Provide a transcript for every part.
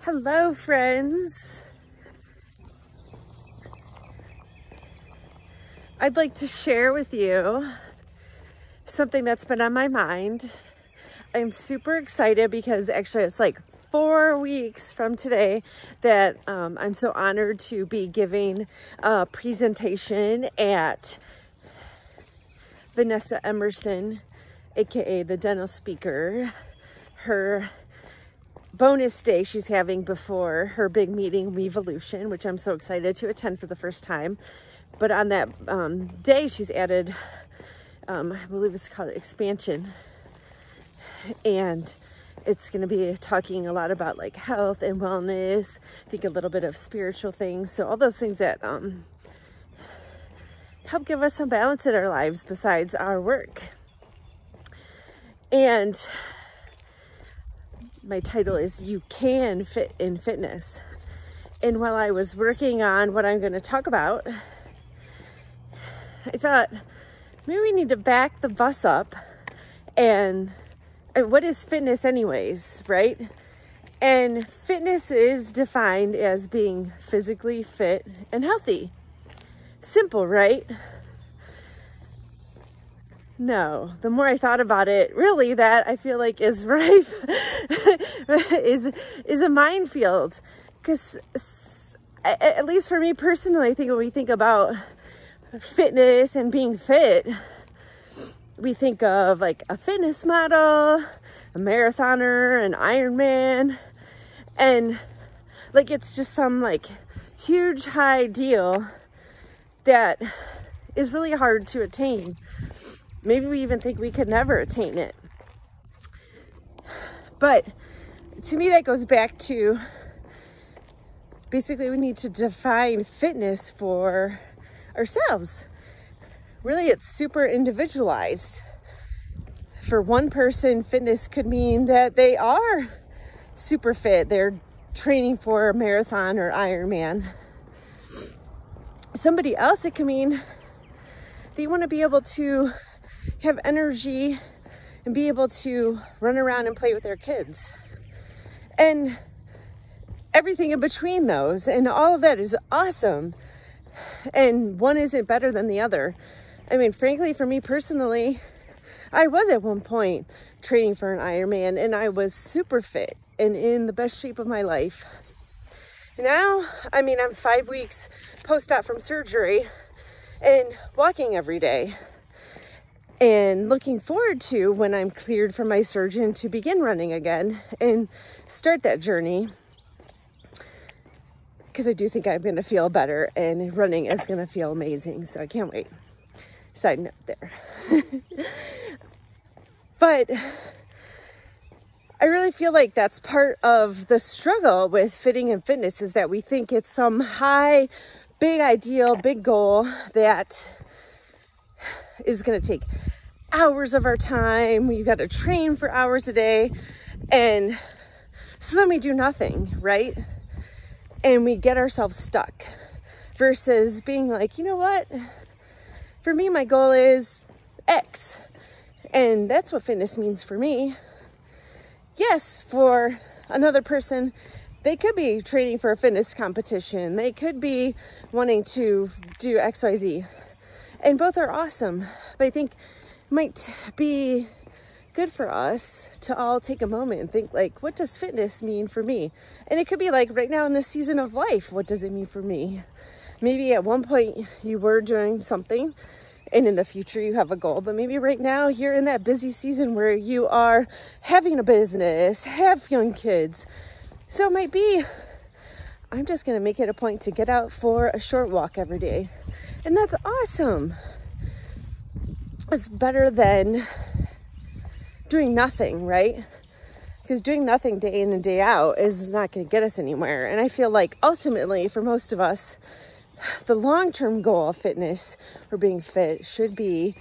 Hello, friends. I'd like to share with you something that's been on my mind. I'm super excited because actually it's like 4 weeks from today that I'm so honored to be giving a presentation at Vanessa Emerson, aka the dental speaker, her bonus day she's having before her big meeting, Weevolution, which I'm so excited to attend for the first time. But on that day, she's added, I believe it's called Expansion. And it's going to be talking a lot about like health and wellness, I think a little bit of spiritual things. So all those things that help give us some balance in our lives besides our work. And my title is You Can Fit in Fitness. And while I was working on what I'm going to talk about, I thought maybe we need to back the bus up and what is fitness anyways, right? And fitness is defined as being physically fit and healthy. Simple, right? No, the more I thought about it, really that I feel like is rife, is a minefield. Because at least for me personally, I think when we think about fitness and being fit, we think of like a fitness model, a marathoner, an Ironman, and like it's just some like huge high deal that is really hard to attain. Maybe we even think we could never attain it. But to me, that goes back to basically we need to define fitness for ourselves. Really, it's super individualized. For one person, fitness could mean that they are super fit. They're training for a marathon or Ironman. Somebody else, it could mean they want to be able to have energy and be able to run around and play with their kids. And everything in between those, and all of that is awesome. And one isn't better than the other. I mean, frankly, for me personally, I was at one point training for an Ironman and I was super fit and in the best shape of my life. Now, I mean, I'm 5 weeks post-op from surgery and walking every day and looking forward to when I'm cleared from my surgeon to begin running again and start that journey. Because I do think I'm going to feel better and running is going to feel amazing. So I can't wait. Side note there. But I really feel like that's part of the struggle with fitting in fitness is that we think it's some high, big ideal, big goal that is going to take hours of our time. We've got to train for hours a day. And so then we do nothing, right? And we get ourselves stuck versus being like, you know what? For me, my goal is X. And that's what fitness means for me. Yes, for another person, they could be training for a fitness competition. They could be wanting to do XYZ. And both are awesome. But I think it might be good for us to all take a moment and think like, what does fitness mean for me? And it could be like right now in this season of life, what does it mean for me? Maybe at one point you were doing something and in the future you have a goal, but maybe right now you're in that busy season where you are having a business, have young kids. So it might be, I'm just going to make it a point to get out for a short walk every day. And that's awesome. It's better than doing nothing, right? Because doing nothing day in and day out is not going to get us anywhere. And I feel like ultimately for most of us, the long-term goal of fitness or being fit should be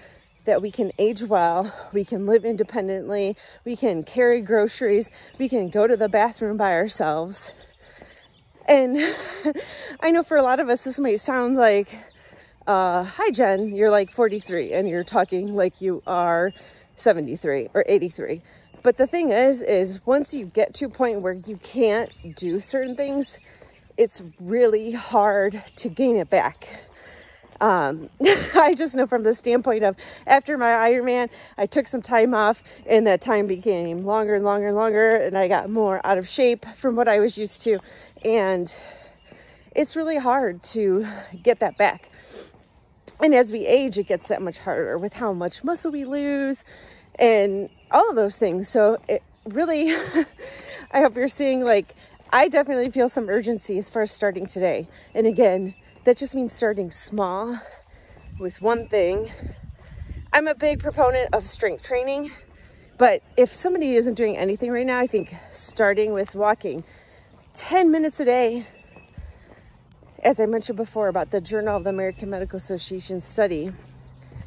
that we can age well, we can live independently, we can carry groceries, we can go to the bathroom by ourselves. And I know for a lot of us, this might sound like, hi Jen, you're like 43 and you're talking like you are 73 or 83. But the thing is once you get to a point where you can't do certain things, it's really hard to gain it back. I just know from the standpoint of after my Ironman, I took some time off and that time became longer and longer and longer, and I got more out of shape from what I was used to. And it's really hard to get that back. And as we age, it gets that much harder with how much muscle we lose and all of those things. So it really, I hope you're seeing, like, I definitely feel some urgency as far as starting today. And again, that just means starting small with one thing. I'm a big proponent of strength training, but if somebody isn't doing anything right now, I think starting with walking 10 minutes a day, as I mentioned before about the Journal of the American Medical Association study,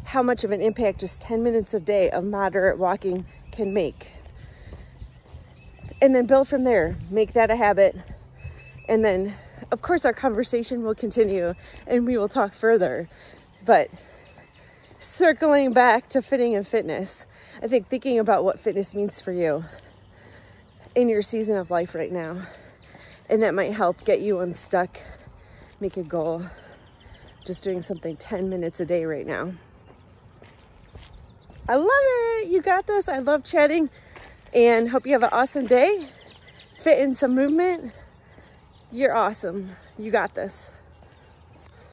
how much of an impact just 10 minutes a day of moderate walking can make. And then build from there, make that a habit. And then of course our conversation will continue and we will talk further. But circling back to fitting and fitness, I think thinking about what fitness means for you in your season of life right now, and that might help get you unstuck, make a goal, just doing something 10 minutes a day right now. I love it. You got this. I love chatting and hope you have an awesome day. Fit in some movement. You're awesome. You got this.